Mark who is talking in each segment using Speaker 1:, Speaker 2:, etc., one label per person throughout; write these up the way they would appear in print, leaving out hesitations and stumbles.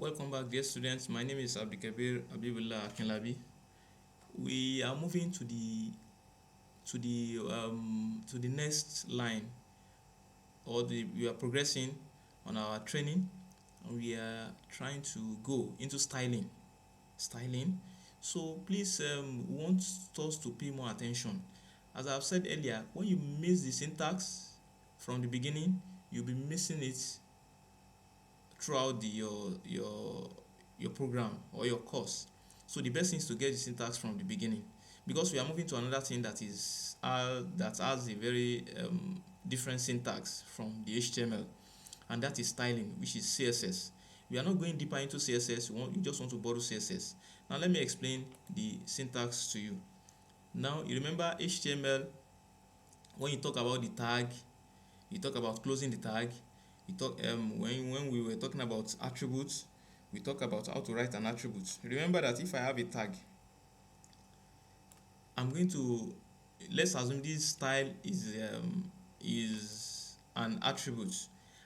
Speaker 1: Welcome back, dear students. My name is Abdikabir Abibullah Akinlabi. We are moving to the next line, we are progressing on our training, and we are trying to go into styling. Styling. So please, we want us to pay more attention. As I've said earlier, when you miss the syntax from the beginning, you'll be missing it throughout your program or your course. So the best thing is to get the syntax from the beginning, because we are moving to another thing that has a very different syntax from the HTML, and that is styling, which is CSS. We are not going deeper into CSS. You just want to borrow CSS. Now let me explain the syntax to you. Now you remember HTML, when you talk about the tag, you talk about closing the tag. You talk when we were talking about attributes, we talk about how to write an attribute. Remember that if I have a tag, I'm going to, let's assume this style is an attribute,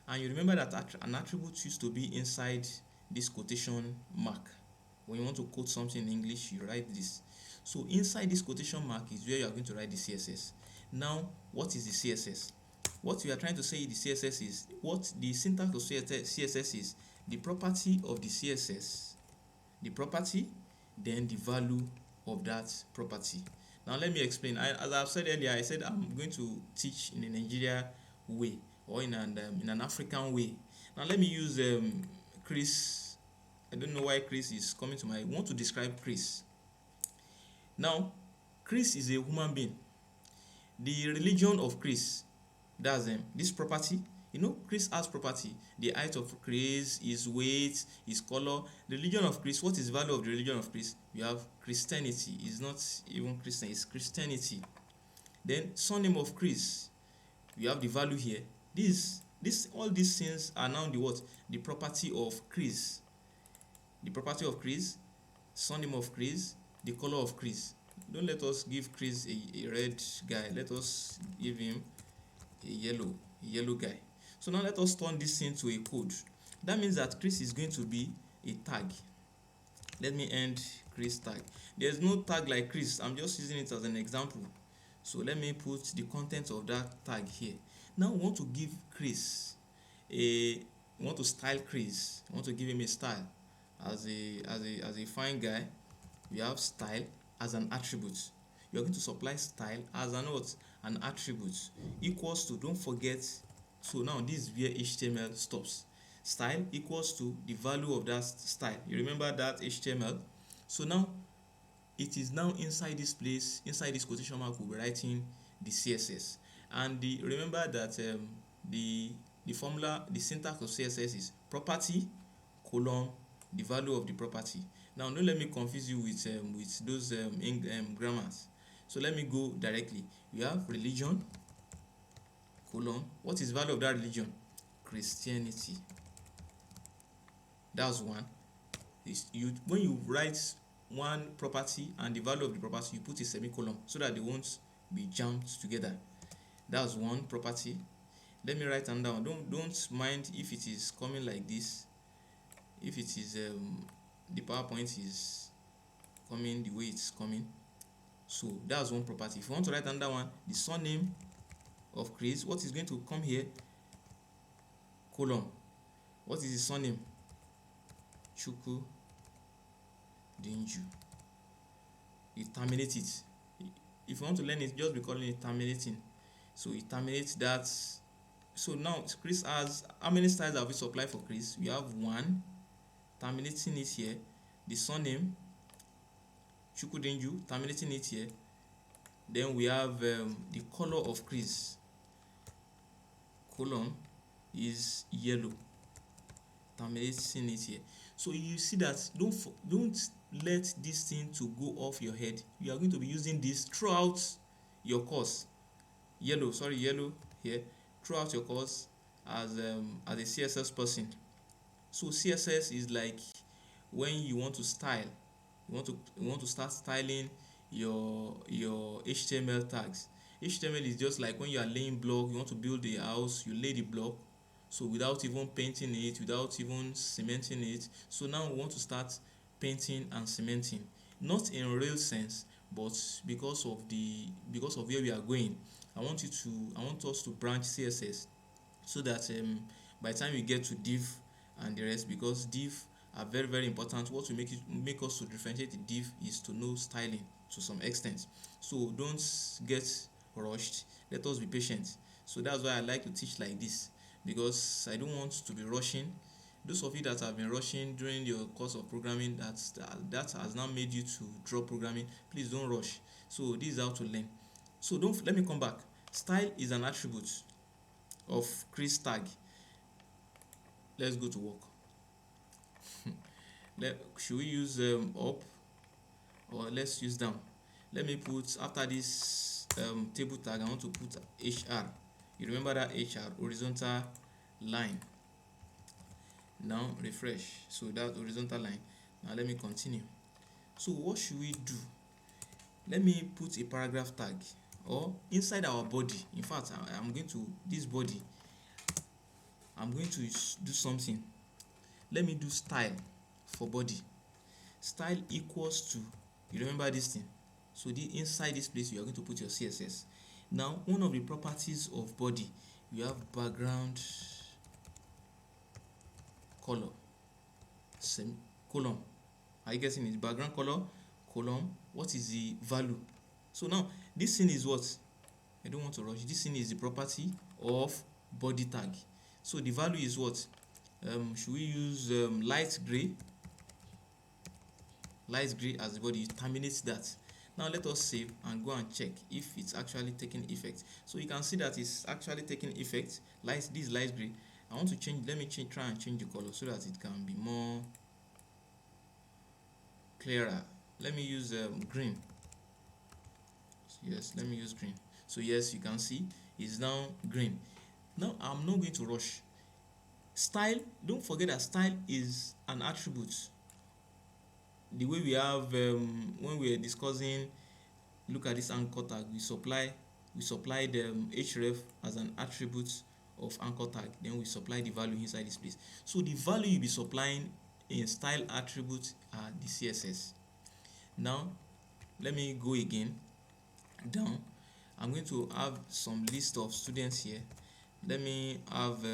Speaker 1: and you remember that an attribute used to be inside this quotation mark. When you want to quote something in English, you write this. So inside this quotation mark is where you are going to write the CSS. Now, what is the CSS? What we are trying to say the CSS is, what the syntax of CSS is, the property of the CSS, the property, then the value of that property. Now let me explain. As I've said earlier, I said I'm going to teach in a Nigeria way, or in an African way. Now let me use Chris. I don't know why Chris is coming to my. I want to describe Chris. Now, Chris is a human being. The religion of Chris, that's this property. Chris has property. The height of Chris, his weight, his color. The religion of Chris. What is the value of the religion of Chris? We have Christianity. It's not even Christian. It's Christianity. Then surname of Chris. We have the value here. All these things are now the what? The property of Chris. The property of Chris. Surname of Chris. The color of Chris. Don't let us give Chris a red guy. Let us give him a yellow guy. So now let us turn this into a code. That means that Chris is going to be a tag. Let me end Chris tag. There's no tag like Chris. I'm just using it as an example. So let me put the content of that tag here. Now we want to give Chris we want to style Chris. We want to give him a style as a fine guy. We have style as an attribute. You're going to supply style as an attribute, equals to, don't forget. So now this is where HTML stops. Style equals to the value of that style. You remember that HTML? So now it is now inside this place, inside this quotation mark, we'll be writing the CSS. And remember that the formula, the syntax of CSS is property colon the value of the property. Now don't let me confuse you with those grammars. So let me go directly. We have religion colon, what is the value of that religion? Christianity. That's one. When you write one property and the value of the property, you put a semicolon so that they won't be jammed together. That's one property. Let me write another one. Don't mind if it is coming like this. If it is the PowerPoint is coming the way it's coming. So that's one property. If you want to write another one, the surname of Chris, what is going to come here? Colon. What is the surname? Chuku Dinju. You terminate it. If you want to learn it, just be calling it terminating. So it terminates that. So now Chris has, how many styles have we supplied for Chris? We have one. Terminating it here. The surname Chuku Dinju, terminating it here. Then we have the color of Chris. Colon is yellow. Terminating it here. So you see that don't let this thing to go off your head. You are going to be using this throughout your course. Yellow here throughout your course as a CSS person. So CSS is like when you want to style, you want to start styling your HTML tags. HTML is just like when you are laying block, you want to build a house, you lay the block. So without even painting it, without even cementing it. So now we want to start painting and cementing, not in real sense, but because of where we are going. I want us to branch CSS, so that by the time we get to div and the rest, because div are very very important. What will make us to differentiate the div is to know styling to some extent. So don't get rushed, let us be patient. So that's why I like to teach like this, because I don't want to be rushing. Those of you that have been rushing during your course of programming, that has now made you to drop programming, please don't rush. So this is how to learn. So don't let me come back. Style is an attribute of Chris tag. Let's go to work. Should we use up, or let's use down? Let me put, after this table tag, I want to put HR. You remember that HR, horizontal line. Now refresh. So that horizontal line. Now let me continue. So what should we do? Let me put a paragraph tag, or inside our body. In fact, I'm going to this body, I'm going to do something. Let me do style for body. Style equals to, you remember this thing? So the inside this place you are going to put your CSS. Now one of the properties of body, you have background color, column. Are you getting it? Background color, column. What is the value? So now this thing is what? I don't want to rush. This thing is the property of body tag. So the value is what? Should we use light gray? Light gray as the body. Terminates that. Now let us save and go and check if it's actually taking effect. So you can see that it's actually taking effect. This light gray. I want to change. Let me try and change the color so that it can be more clearer. Let me use green. Yes, let me use green. So yes, you can see it's now green. Now I'm not going to rush. Style, don't forget that style is an attribute. The way we have when we are discussing, look at this anchor tag, we supplied href as an attribute of anchor tag, then we supply the value inside this place. So the value you'll be supplying in style attribute are the CSS. Now let me go again down. I'm going to have some list of students here. Let me have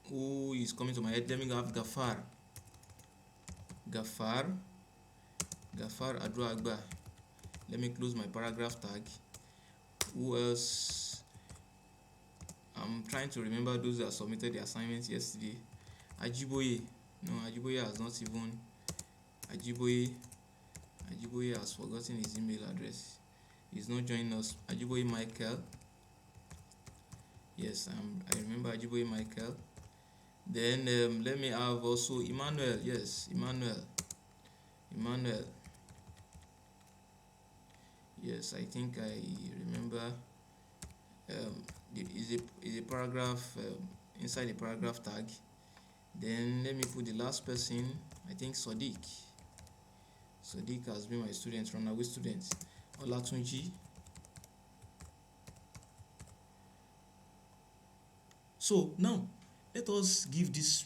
Speaker 1: who is coming to my head. Let me have Gafar Adruagba. Let me close my paragraph tag. Who else? I'm trying to remember those that submitted the assignments yesterday. Ajiboye. No, Ajiboye has not even. Ajiboye has forgotten his email address. He's not joining us. Ajiboye Michael. Yes, I remember Ajiboye Michael. Then let me have also Emmanuel. Yes, Emmanuel. Yes, I think I remember. Is a paragraph inside the paragraph tag. Then let me put the last person. I think Sadiq has been my student, runaway student. Olatunji. So now let us give these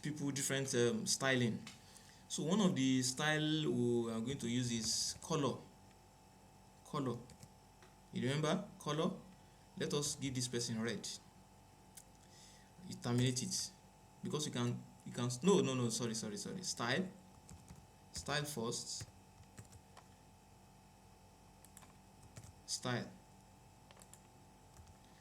Speaker 1: people different styling. So one of the style we are going to use is color. You remember color? Let us give this person red. You terminate it, because you can no, sorry, style first.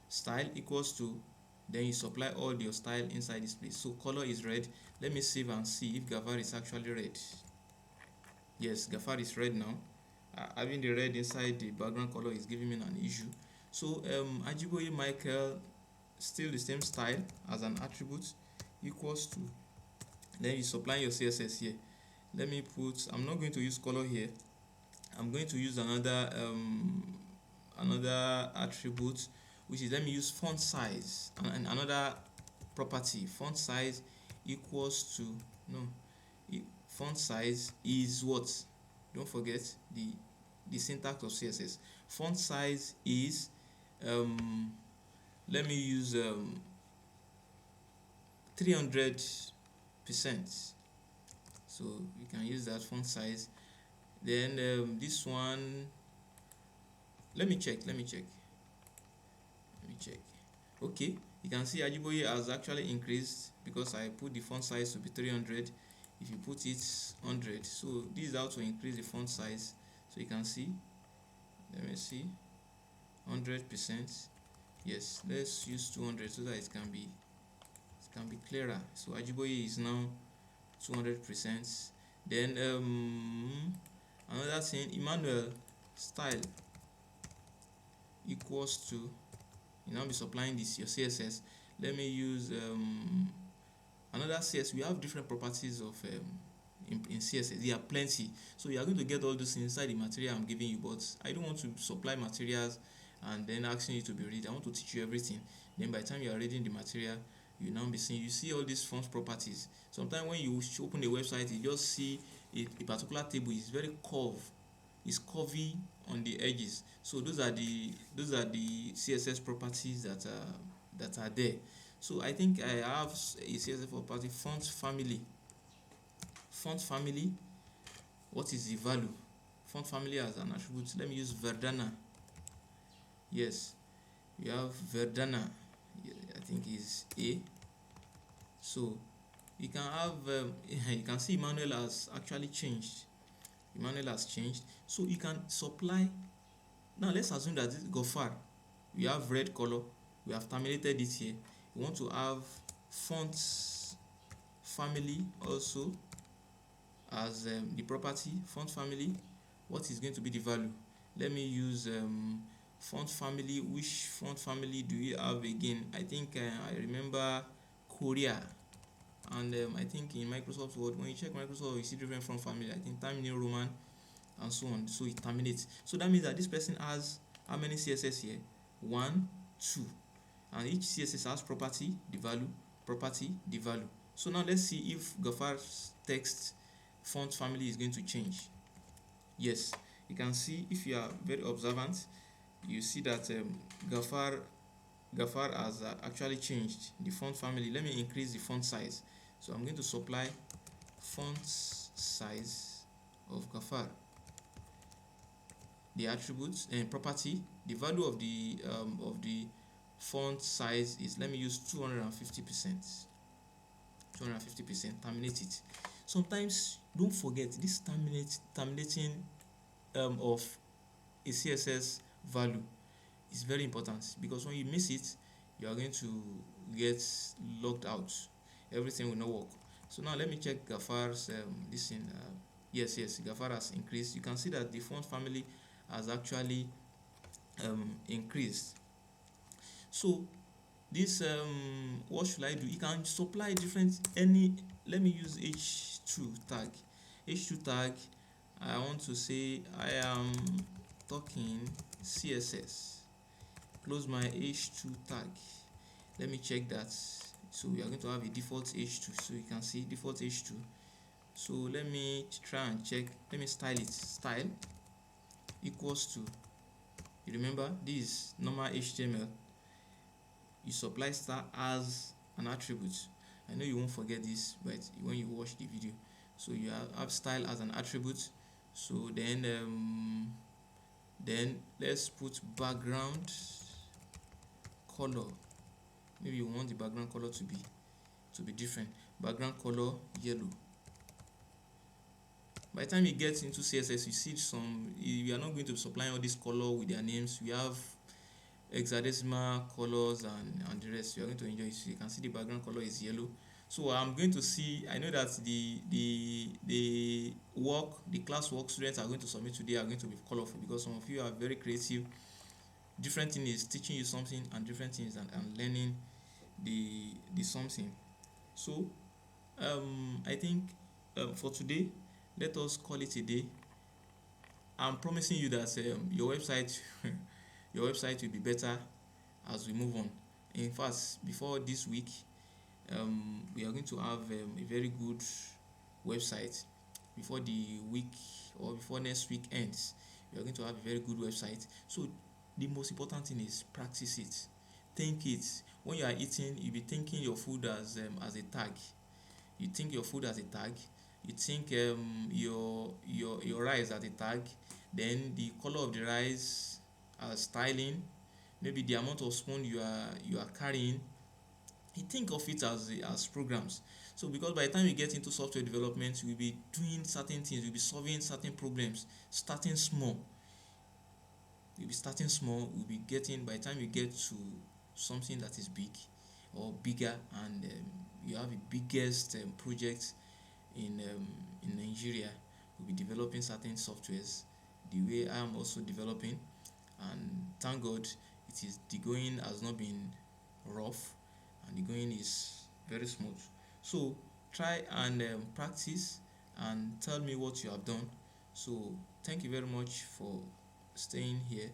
Speaker 1: Style equals to, then you supply all your style inside this place. So color is red. Let me save and see if Gafar is actually red. Yes, Gafar is red now. Having the red inside the background color is giving me an issue. So Ajiboye Michael, still the same style as an attribute, equals to, then you supply your CSS here. Let me put, I'm not going to use color here. I'm going to use another attribute, which is, let me use font size, and another property. Font size equals to, font size is what? Don't forget the syntax of CSS. Font size is let me use 300%. So you can use that font size. Then this one, let me check. Okay, you can see Ajiboye has actually increased because I put the font size to be 300. If you put it 100, so this is how to increase the font size. So you can see, let me see, 100%. Yes, let's use 200 so that it can be clearer. So Ajiboye is now 200%. Then another thing, Emmanuel style equals to, you now be supplying this your CSS. Let me use another CSS. We have different properties of in CSS. There are plenty, so you are going to get all those inside the material I'm giving you, but I don't want to supply materials and then asking you to be read. I want to teach you everything. Then by the time you are reading the material, you now be seeing, you see all these font properties. Sometimes when you open a website, you just see a particular table is very curved, is curvy on the edges. So those are the CSS properties that are there. So I think I have a CSS property, font family. What is the value? Font family as an attribute. Let me use Verdana. Yes, you have Verdana. I think is A. So you can have you can see Emmanuel has actually changed. Emmanuel has changed. So you can supply. Now let's assume that this Gofar, we have red color, we have terminated it here. We want to have font family also as the property. Font family, what is going to be the value? Let me use font family. Which font family do we have again? I think I remember Korea. And I think in Microsoft Word, when you check Microsoft, you see different font family. I think Time New Roman and so on. So it terminates. So that means that this person has how many CSS here? 1, 2. And each CSS has property, the value, property, the value. So now let's see if Gafar's text font family is going to change. Yes, you can see, if you are very observant, you see that Gafar has actually changed the font family. Let me increase the font size. So I'm going to supply font size of Gafar. The attributes and property, the value of the font size is, let me use 250%. 250%. Terminate it. Sometimes don't forget this terminating of a CSS value is very important, because when you miss it, you are going to get locked out. Everything will not work. So now let me check Gafar's this thing. Yes, Gafar has increased. You can see that the font family has actually increased. So this what should I do? You can supply different any. Let me use h2 tag. H2 tag, I want to say I am talking CSS. Close my h2 tag. Let me check that. So we are going to have a default h2. So you can see default h2. So let me try and check. Let me style it. Style equals to, you remember this is normal HTML. You supply star as an attribute. I know you won't forget this, but when you watch the video, so you have style as an attribute. So then let's put background color. Maybe you want the background color to be different. Background color yellow. By the time you get into CSS, you see we are not going to supply all this color with their names. We have hexadecimal colors and the rest. You are going to enjoy it. So you can see the background color is yellow. So I'm going to see, I know that the class work students are going to submit today are going to be colorful, because some of you are very creative. Different thing is teaching you something, and different things and learning the something. So I think for today, let us call it a day. I'm promising you that your website your website will be better as we move on. In fact, before this week, we are going to have a very good website. Before the week or before next week ends, we are going to have a very good website. So the most important thing is practice it, think it. when you are eating, you be thinking your food as a tag. You think your food as a tag. You think your rice as a tag. Then the color of the rice as styling. Maybe the amount of spoon you are carrying. You think of it as programs. So because by the time you get into software development, you will be doing certain things, you'll be solving certain problems, starting small. You'll be starting small, you'll be getting, by the time you get to something that is big or bigger, and you have the biggest project in Nigeria, we'll be developing certain softwares the way I am also developing. And thank God, the going has not been rough, and the going is very smooth. So try and practice and tell me what you have done. So thank you very much for staying here.